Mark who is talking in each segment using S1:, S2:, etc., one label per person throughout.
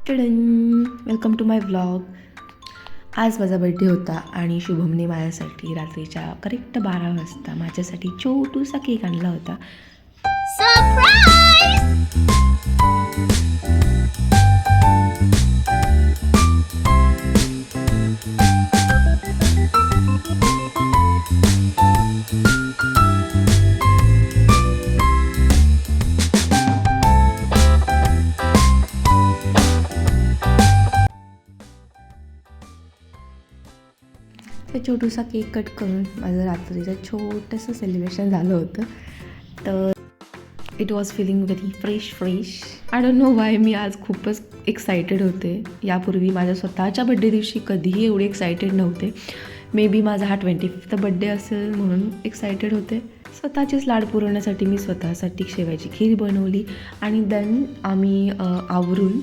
S1: Welcome to my vlog. आज माझा birthday होता आणि शुभमने माझ्यासाठी रात्रीच्या करेक्ट 12 वाजता माझ्यासाठी छोटूसा केक आणला होता. ते छोटूसा केक कट करून माझं रात्रीचं छोटंसं सेलिब्रेशन झालं होतं. तर it was feeling very fresh. I don't know why मी आज खूपच एक्सायटेड होते. यापूर्वी माझ्या स्वतःच्या बड्डे दिवशी कधीही एवढे एक्सायटेड नव्हते. मे बी माझा हा 25th बड्डे असेल म्हणून एक्सायटेड होते. स्वतःचेच लाड पुरवण्यासाठी मी स्वतःसाठी शेवायची खीर बनवली आणि देन आम्ही आवरून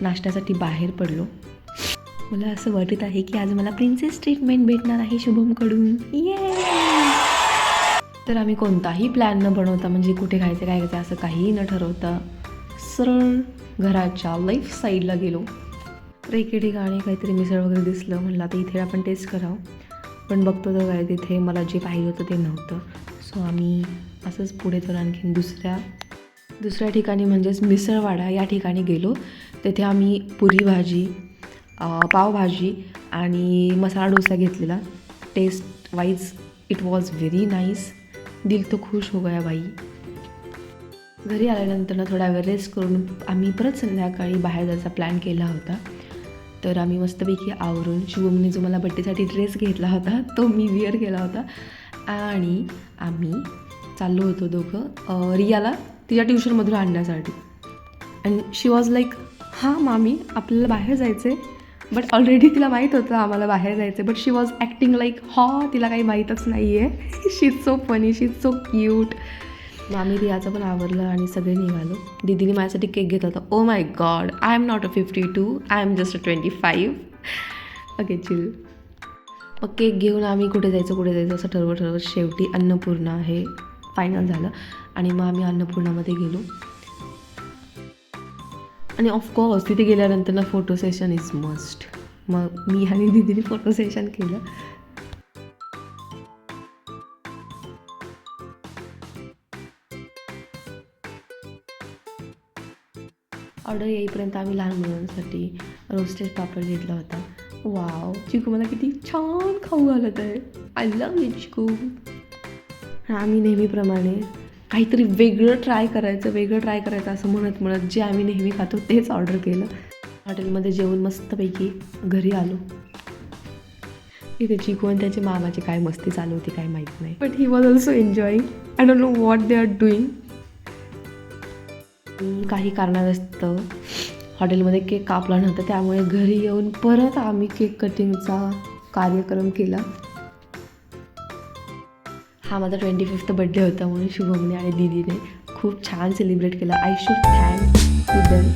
S1: नाश्त्यासाठी बाहेर पडलो. मला असं वाटत आहे की आज मला प्रिन्सेस ट्रीटमेंट भेटणार आहे शुभमकडून. तर आम्ही कोणताही प्लॅन न बनवता, म्हणजे कुठे खायचं काय खायचं असं काहीही न ठरवता सरळ घराच्या लेफ्ट साईडला गेलो. तर एके ठिकाणी काहीतरी मिसळ वगैरे दिसलं, म्हणलं आता इथे आपण टेस्ट करावं. पण बघतो तर काय तिथे मला जे पाहिजे होतं ते नव्हतं. सो आम्ही असंच पुढे तर आणखीन दुसऱ्या ठिकाणी म्हणजेच मिसळवाडा या ठिकाणी गेलो. तेथे आम्ही पुरी भाजी, पावभाजी आणि मसाला डोसा घेतलेला. Taste wise it was very nice. दिल तो खुश हो गया बाई. घरी आल्यानंतर थोडा वेळ रेस्ट करून आम्ही परत संध्याकाळी बाहेर जायचा प्लॅन केला होता. तर आम्ही मस्तपैकी आवरून शुभमने जो मला बड्डेसाठी ड्रेस घेतला होता तो मी विअर केला होता आणि आम्ही चाललो होतो दोघं रियाला तिच्या ट्युशनमधून आणण्यासाठी. अँड शी वॉज लाईक हां मामी आपल्याला बाहेर जायचं आहे. बट ऑलरेडी तिला माहीत होतं आम्हाला बाहेर जायचं आहे. But she was acting like तिला काही माहीतच नाही आहे. She is so funny, she is so cute. मग आम्ही रियाचं पण आवरलं आणि सगळे निघालो. दीदीने माझ्यासाठी केक घेतला होता. Oh my God, I am not a 52, I am just a 25. Okay chill. मग केक घेऊन आम्ही कुठे जायचं असं ठरवत शेवटी अन्नपूर्णा हे फायनल झालं आणि मग आम्ही अन्नपूर्णामध्ये गेलो. आणि ऑफकोर्स तिथे गेल्यानंतर ना फोटो सेशन इज मस्ट. मग मी आणि दीदीने फोटो सेशन केलं. ऑर्डर येईपर्यंत आम्ही लहान मुलांसाठी रोस्टेड पापड घेतला होता. वाव, चिकू मला किती छान खाऊ घालत आहे. आय लव्ह यू चिकू. आम्ही नेहमीप्रमाणे काहीतरी वेगळं ट्राय करायचं असं म्हणत जे आम्ही नेहमी खातो तेच ऑर्डर केलं. हॉटेलमध्ये जेवून मस्तपैकी घरी आलो. इथे चिकू आणि त्याच्या मामाची काय मस्ती चालू होती काय माहीत नाही. But he was also enjoying. I don't know what they are doing. काही कारणास्तव हॉटेलमध्ये केक कापला नव्हता, त्यामुळे घरी येऊन परत आम्ही केक कटिंगचा कार्यक्रम केला. हा माझा 25th बड्डे होता म्हणून शुभमने आणि दीदीने खूप छान सेलिब्रेट केला. I should thank to them.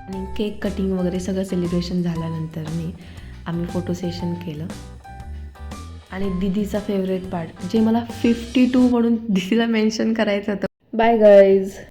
S1: आणि केक कटिंग वगैरे सगळं सेलिब्रेशन झाल्यानंतर आम्ही फोटो सेशन केलं. आणि दीदीचा फेवरेट पार्ट जे मला 52 म्हणून दीदीला मेन्शन करायचं होतं. Bye guys.